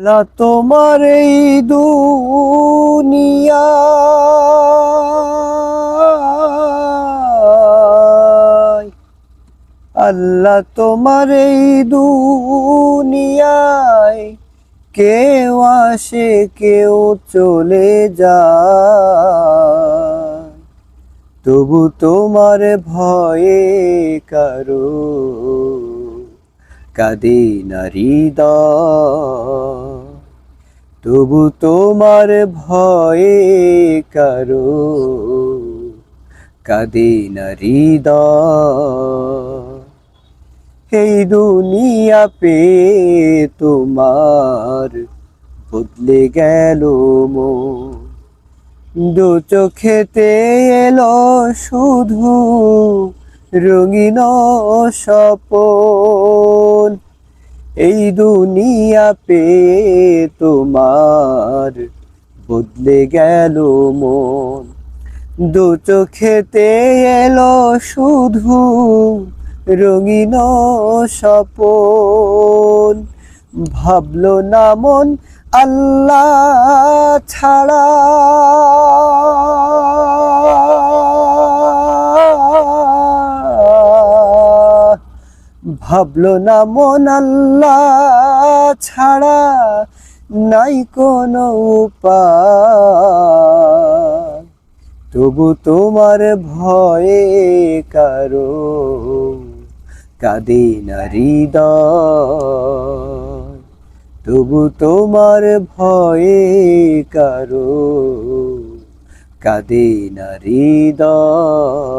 লা তোমার এই দুনিয়া আল্লাহ তোমার এই দুনিয়ায় কেউ আসে কেউ চলে যায়, তবু তোমার ভয়ে কারো কাঁদে না হৃদয়, তবু তোমার ভয়ে কারো কাঁদে না হৃদয়। এই দুনিয়া পে তোমার বদলে গেল মন, দু চোখেতে এলো শুধু রঙিন স্বপন। এই দুনিয়া পে তোমার বদলে গেল মন, দু চোখেতে এলো শুধু রঙিন স্বপন। ভাবলো না মন আল্লাহ ছাড়া, ভাবলো না মন আল্লাহ ছাড়া নাই কোনো উপায়, তবু তোমার ভয়ে কারো কাঁদে না হৃদয়, তবু তোমার ভয়ে কারো কাঁদে না হৃদয়।